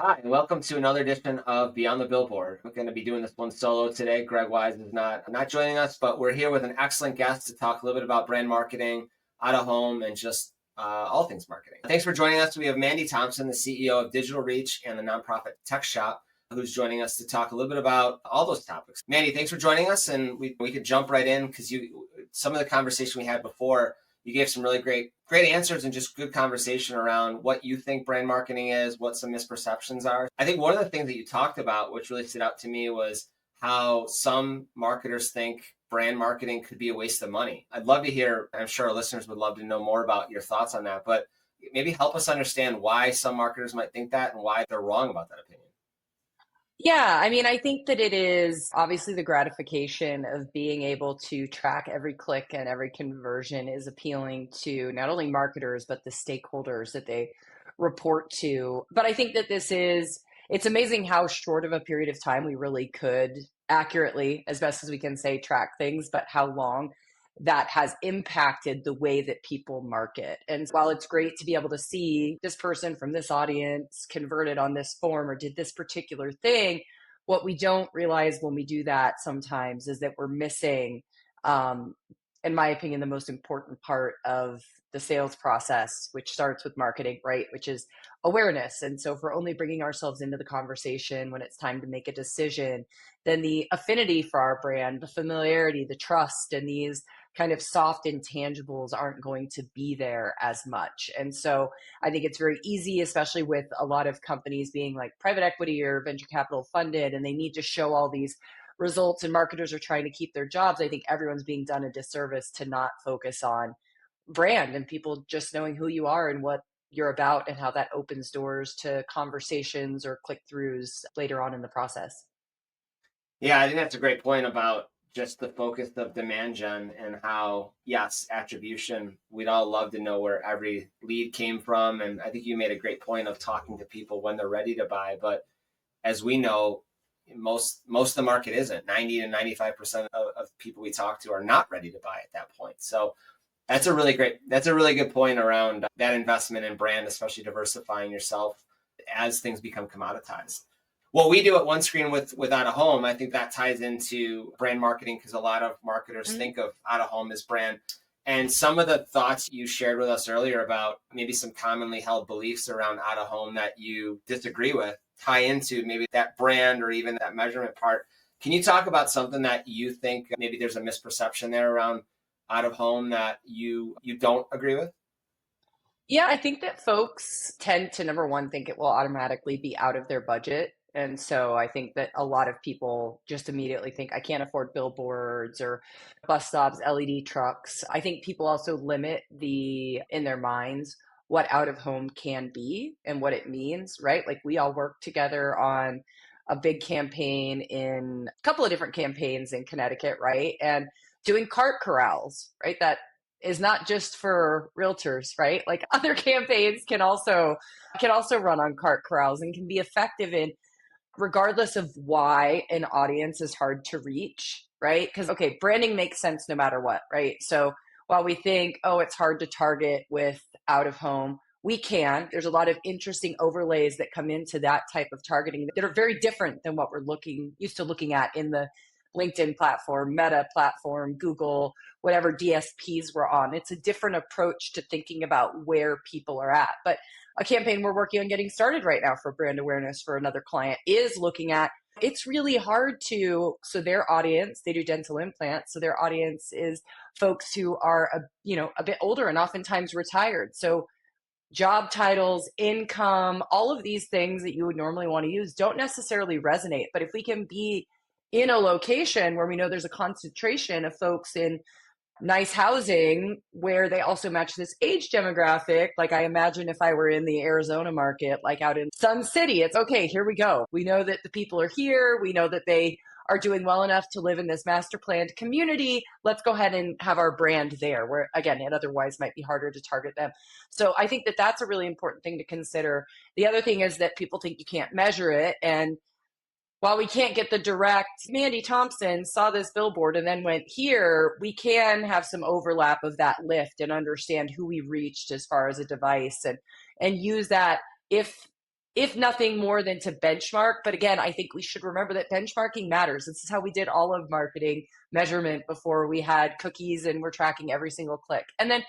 Hi, and welcome to another edition of Beyond the Billboard. We're going to be doing this one solo today. Greg Wise is not joining us, but we're here with an excellent guest to talk a little bit about brand marketing, out of home, and just all things marketing. Thanks for joining us. We have Mandy Thompson, the CEO of Digital Reach and the nonprofit TechShop, who's joining us to talk a little bit about all those topics. Mandy, thanks for joining us, and we could jump right in because some of the conversation we had before, you gave some really great answers and just good conversation around what you think brand marketing is, what some misperceptions are. I think one of the things that you talked about, which really stood out to me, was how some marketers think brand marketing could be a waste of money. I'd love to hear, I'm sure our listeners would love to know more about your thoughts on that, but maybe help us understand why some marketers might think that and why they're wrong about that opinion. Yeah, I mean, I think that it is obviously the gratification of being able to track every click and every conversion is appealing to not only marketers, but the stakeholders that they report to. But I think that it's amazing how short of a period of time we really could accurately, as best as we can say, track things, but how long that has impacted the way that people market. And while it's great to be able to see this person from this audience converted on this form or did this particular thing, what we don't realize when we do that sometimes is that we're missing, um, in my opinion, the most important part of the sales process, which starts with marketing, right? Which is awareness. And so if we're only bringing ourselves into the conversation when it's time to make a decision, then the affinity for our brand, the familiarity, the trust, and these kind of soft intangibles aren't going to be there as much. And so I think it's very easy, especially with a lot of companies being like private equity or venture capital funded, and they need to show all these results and marketers are trying to keep their jobs. I think everyone's being done a disservice to not focus on brand and people just knowing who you are and what you're about and how that opens doors to conversations or click throughs later on in the process. Yeah, I think that's a great point about just the focus of demand gen and how, yes, attribution, we'd all love to know where every lead came from. And I think you made a great point of talking to people when they're ready to buy. But as we know, most of the market isn't. 90 to 95% of people we talk to are not ready to buy at that point. So that's a really good point around that investment in brand, especially diversifying yourself as things become commoditized. What we do at One Screen with out of home, I think that ties into brand marketing because a lot of marketers think of out of home as brand. And some of the thoughts you shared with us earlier about maybe some commonly held beliefs around out of home that you disagree with tie into maybe that brand or even that measurement part. Can you talk about something that you think maybe there's a misperception there around out of home that you don't agree with? Yeah, I think that folks tend to, number one, think it will automatically be out of their budget. And so I think that a lot of people just immediately think, I can't afford billboards or bus stops, LED trucks. I think people also limit in their minds, what out of home can be and what it means, right? Like we all work together on a big campaign in a couple of different campaigns in Connecticut, right? And doing cart corrals, right? That is not just for realtors, right? Like other campaigns can also run on cart corrals and can be effective in regardless of why an audience is hard to reach, right? Because okay, branding makes sense no matter what, right? So while we think, oh, it's hard to target with out of home, we can. There's a lot of interesting overlays that come into that type of targeting that are very different than what we're used to looking at in the LinkedIn platform, Meta platform, Google, whatever DSPs we're on. It's a different approach to thinking about where people are at. But a campaign we're working on getting started right now for brand awareness for another client is looking at it's really hard so their audience, they do dental implants, so their audience is folks who are a bit older and oftentimes retired. So job titles, income, all of these things that you would normally want to use don't necessarily resonate. But if we can be in a location where we know there's a concentration of folks in nice housing where they also match this age demographic. Like I imagine if I were in the Arizona market, like out in Sun City, it's okay, here we go. We know that the people are here. We know that they are doing well enough to live in this master planned community. Let's go ahead and have our brand there where again, it otherwise might be harder to target them. So I think that that's a really important thing to consider. The other thing is that people think you can't measure it. And while we can't get the direct, Mandy Thompson saw this billboard and then went here, we can have some overlap of that lift and understand who we reached as far as a device and use that if if nothing more than to benchmark. But again, I think we should remember that benchmarking matters. This is how we did all of marketing measurement before we had cookies and we're tracking every single click. And then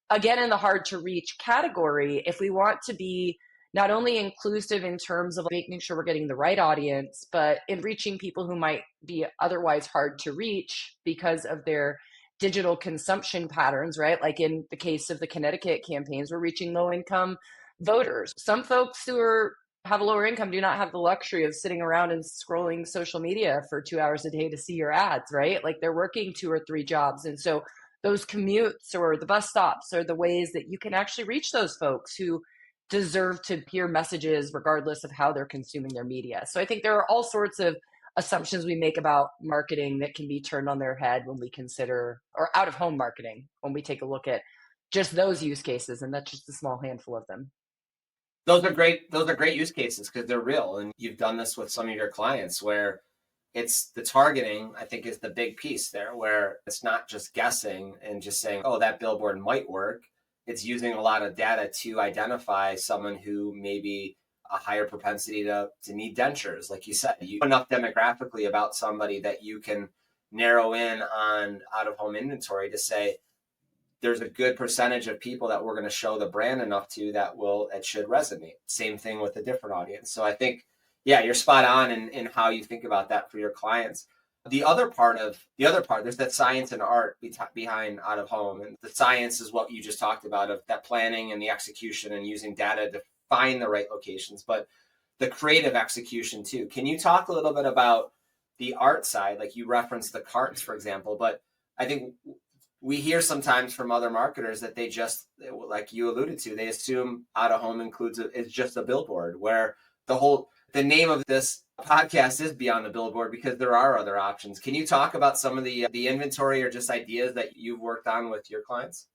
again, in the hard to reach category, if we want to be not only inclusive in terms of making sure we're getting the right audience, but in reaching people who might be otherwise hard to reach because of their digital consumption patterns, right? Like in the case of the Connecticut campaigns, we're reaching low income voters. Some folks who have a lower income do not have the luxury of sitting around and scrolling social media for 2 hours a day to see your ads, right? Like they're working 2 or 3 jobs. And so those commutes or the bus stops are the ways that you can actually reach those folks who deserve to hear messages regardless of how they're consuming their media. So I think there are all sorts of assumptions we make about marketing that can be turned on their head when we consider, or out of home marketing, when we take a look at just those use cases. And that's just a small handful of them. Those are great. Those are great use cases because they're real. And you've done this with some of your clients where it's the targeting, I think, is the big piece there, where it's not just guessing and just saying, oh, that billboard might work. It's using a lot of data to identify someone who maybe a higher propensity to need dentures. Like you said, you know enough demographically about somebody that you can narrow in on out of home inventory to say, there's a good percentage of people that we're going to show the brand enough to that it should resonate. Same thing with a different audience. So I think, yeah, you're spot on in how you think about that for your clients. The other part, there's that science and art behind out of home. And the science is what you just talked about, of that planning and the execution and using data to find the right locations, but the creative execution too. Can you talk a little bit about the art side? Like you referenced the carts, for example, but I think we hear sometimes from other marketers that they just, like you alluded to, they assume out of home is just a billboard, where the name of this podcast is Beyond the Billboard because there are other options. Can you talk about some of the inventory or just ideas that you've worked on with your clients?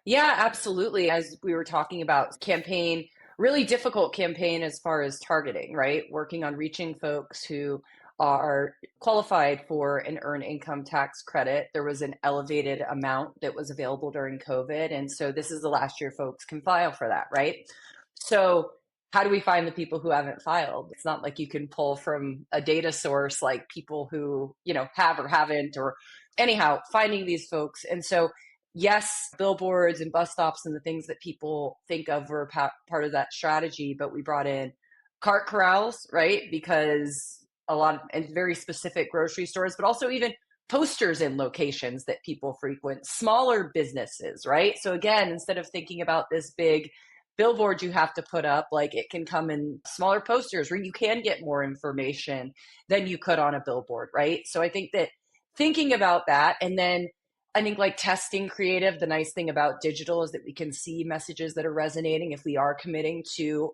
Yeah, absolutely. As we were talking about campaign, really difficult campaign as far as targeting, right? Working on reaching folks who are qualified for an earned income tax credit. There was an elevated amount that was available during COVID. And so this is the last year folks can file for that, right? So how do we find the people who haven't filed? It's not like you can pull from a data source like people who, have or haven't, or anyhow, finding these folks. And so yes, billboards and bus stops and the things that people think of were part of that strategy, but we brought in cart corrals, right? Because a lot of, and very specific grocery stores, but also even posters in locations that people frequent, smaller businesses, right? So again, instead of thinking about this big billboard you have to put up, like it can come in smaller posters where you can get more information than you could on a billboard, right? So I think that thinking about that, and then I think like testing creative, the nice thing about digital is that we can see messages that are resonating if we are committing to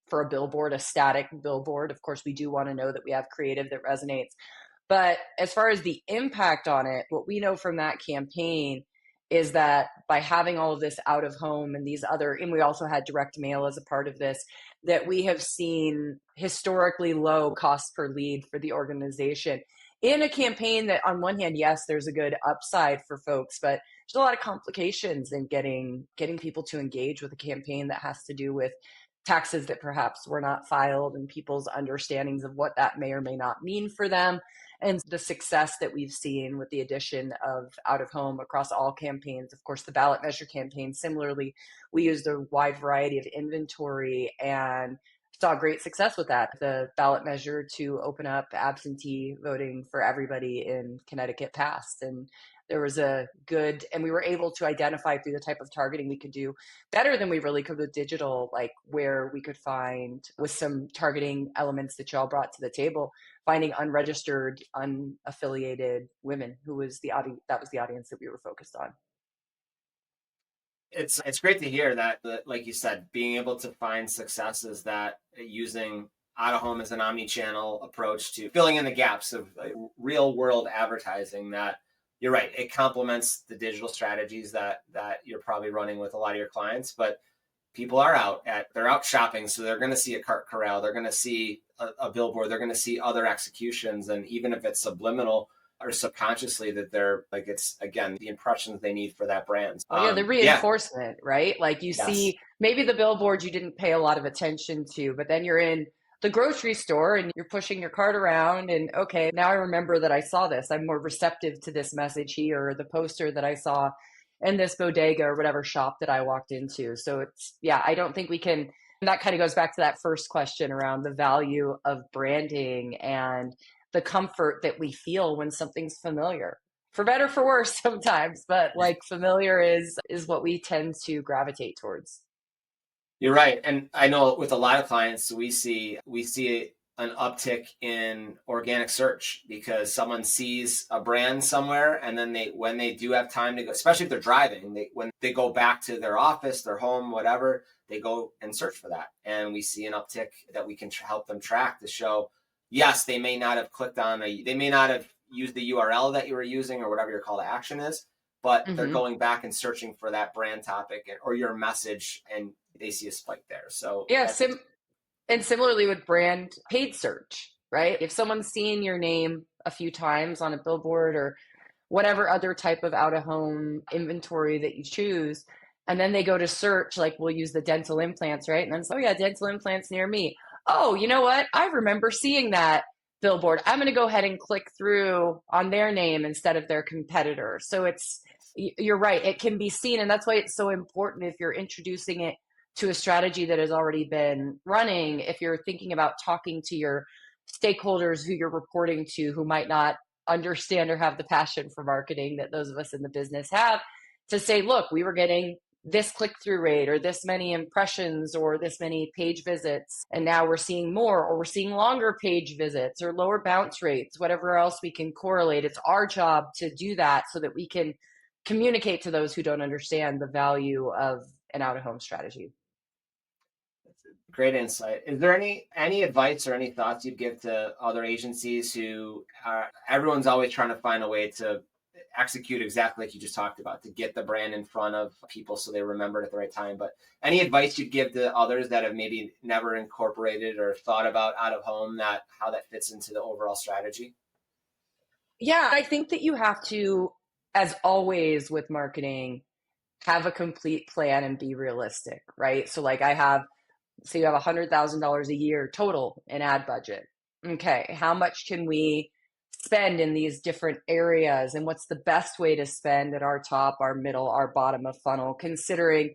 for a billboard, a static billboard. Of course, we do want to know that we have creative that resonates. But as far as the impact on it, what we know from that campaign is that by having all of this out of home and and we also had direct mail as a part of this, that we have seen historically low cost per lead for the organization in a campaign that, on one hand, yes, there's a good upside for folks, but there's a lot of complications in getting people to engage with a campaign that has to do with taxes that perhaps were not filed and people's understandings of what that may or may not mean for them. And the success that we've seen with the addition of out of home across all campaigns. Of course, the ballot measure campaign, similarly, we used a wide variety of inventory and saw great success with that. The ballot measure to open up absentee voting for everybody in Connecticut passed. And there was and we were able to identify through the type of targeting we could do better than we really could with digital, like where we could find, with some targeting elements that y'all brought to the table, finding unregistered, unaffiliated women who was that was the audience that we were focused on. It's great to hear that, like you said, being able to find successes that using out of home as an omni-channel approach to filling in the gaps of real world advertising, that you're right, it complements the digital strategies that you're probably running with a lot of your clients. But people are they're out shopping, so they're going to see a cart corral, they're going to see a billboard, they're going to see other executions. And even if it's subliminal, or subconsciously that they're like, it's again, the impressions they need for that brand. Well, yeah, the Yeah. reinforcement, right? Like you Yes. see maybe the billboard you didn't pay a lot of attention to, but then you're in the grocery store and you're pushing your cart around and okay, now I remember that I saw this. I'm more receptive to this message here, or the poster that I saw in this bodega or whatever shop that I walked into. So it's, yeah, I don't think we can, and that kind of goes back to that first question around the value of branding and the comfort that we feel when something's familiar, for better for worse sometimes, but like familiar is what we tend to gravitate towards. You're right. And I know with a lot of clients, we see an uptick in organic search because someone sees a brand somewhere, and then when they do have time to go, especially if they're driving, when they go back to their office, their home, whatever, they go and search for that. And we see an uptick that we can help them track to show, yes, they may not have they may not have used the URL that you were using or whatever your call to action is, but they're Hmm. going back and searching for that brand topic or your message, and they see a spike there. So Yeah, that's and similarly with brand paid search, right? If someone's seen your name a few times on a billboard or whatever other type of out of home inventory that you choose, and then they go to search, like we'll use the dental implants, right? And then, oh yeah, dental implants near me. Oh, you know what? I remember seeing that billboard. I'm going to go ahead and click through on their name instead of their competitor. So you're right. It can be seen. And that's why it's so important if you're introducing it to a strategy that has already been running, if you're thinking about talking to your stakeholders who you're reporting to who might not understand or have the passion for marketing that those of us in the business have, to say, look, we were getting this click through rate or this many impressions or this many page visits, and now we're seeing more, or we're seeing longer page visits or lower bounce rates, whatever else we can correlate. It's our job to do that so that we can communicate to those who don't understand the value of an out of home strategy. great insight. Is there any advice or any thoughts you'd give to other agencies who are, everyone's always trying to find a way to execute exactly like you just talked about, to get the brand in front of people so they remember it at the right time. But any advice you'd give to others that have maybe never incorporated or thought about out of home, that how that fits into the overall strategy? Yeah, I think that you have to, as always with marketing, have a complete plan and be realistic, right? So, like, so you have $100,000 a year total in ad budget. Okay, how much can we spend in these different areas? And what's the best way to spend at our top, our middle, our bottom of funnel, considering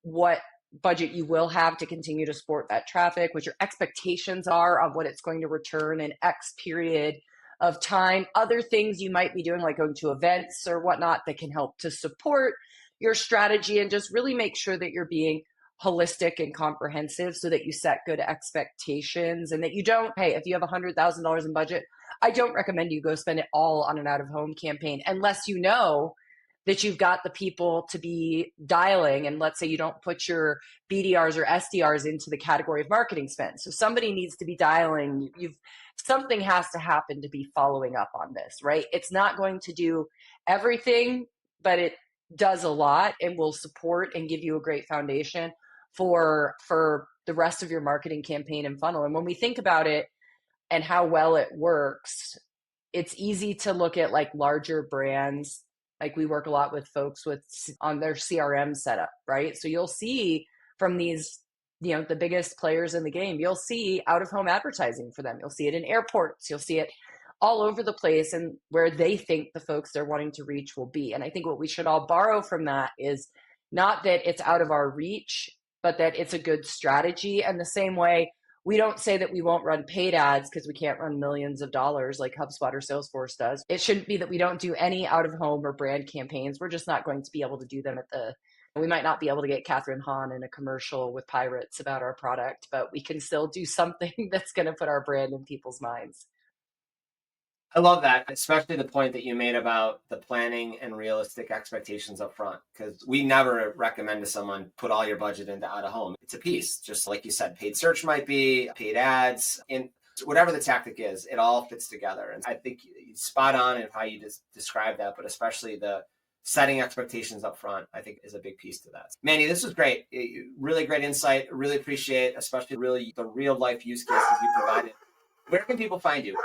what budget you will have to continue to support that traffic, what your expectations are of what it's going to return in X period of time, other things you might be doing like going to events or whatnot that can help to support your strategy, and just really make sure that you're being holistic and comprehensive so that you set good expectations, and that you don't, hey, if you have $100,000 in budget, I don't recommend you go spend it all on an out of home campaign unless you know that you've got the people to be dialing. And let's say you don't put your BDRs or SDRs into the category of marketing spend. So somebody needs to be dialing. Something has to happen to be following up on this, right? It's not going to do everything, but it does a lot and will support and give you a great foundation for the rest of your marketing campaign and funnel. And when we think about it and how well it works, it's easy to look at like larger brands. Like we work a lot with folks with on their CRM setup, right? So you'll see from these, the biggest players in the game, you'll see out of home advertising for them. You'll see it in airports, you'll see it all over the place, and where they think the folks they're wanting to reach will be. And I think what we should all borrow from that is not that it's out of our reach, but that it's a good strategy. And the same way, we don't say that we won't run paid ads because we can't run millions of dollars like HubSpot or Salesforce does. It shouldn't be that we don't do any out of home or brand campaigns. We're just not going to be able to do them we might not be able to get Catherine Hahn in a commercial with pirates about our product, but we can still do something that's going to put our brand in people's minds. I love that, especially the point that you made about the planning and realistic expectations up front, because we never recommend to someone put all your budget into out of home. It's a piece, just like you said, paid search might be, paid ads, and whatever the tactic is, it all fits together. And I think spot on in how you just described that, but especially the setting expectations up front, I think is a big piece to that. Mandy, this was great. Really great insight. Really appreciate, especially really the real life use cases you provided. Where can people find you?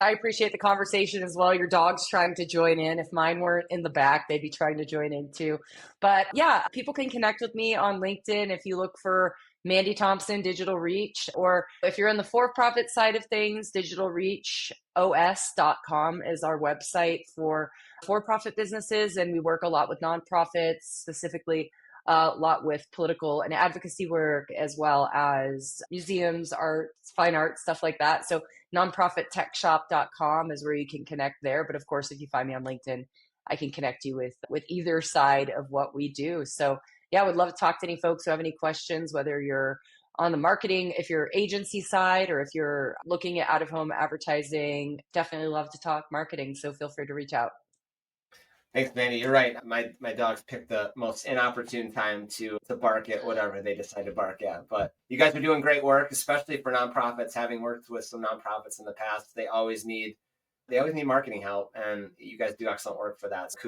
I appreciate the conversation as well. Your dog's trying to join in. If mine weren't in the back, they'd be trying to join in too. But yeah, people can connect with me on LinkedIn if you look for Mandy Thompson Digital Reach, or if you're in the for-profit side of things, digitalreachos.com is our website for for-profit businesses. And we work a lot with nonprofits, specifically a lot with political and advocacy work, as well as museums, art, fine art, stuff like that. So nonprofittechshop.com is where you can connect there. But of course, if you find me on LinkedIn, I can connect you with either side of what we do. So yeah, I would love to talk to any folks who have any questions, whether you're on the marketing, if you're agency side, or if you're looking at out of home advertising. Definitely love to talk marketing. So feel free to reach out. Thanks, Mandy. You're right. My dogs pick the most inopportune time to bark at whatever they decide to bark at. But you guys are doing great work, especially for nonprofits. Having worked with some nonprofits in the past, they always need marketing help, and you guys do excellent work for that. So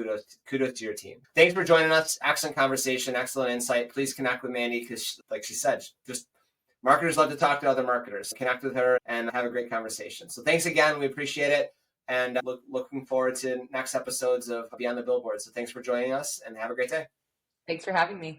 kudos to your team. Thanks for joining us. Excellent conversation, excellent insight. Please connect with Mandy because, like she said, just marketers love to talk to other marketers. Connect with her and have a great conversation. So thanks again. We appreciate it. And looking forward to next episodes of Beyond the Billboard. So thanks for joining us and have a great day. Thanks for having me.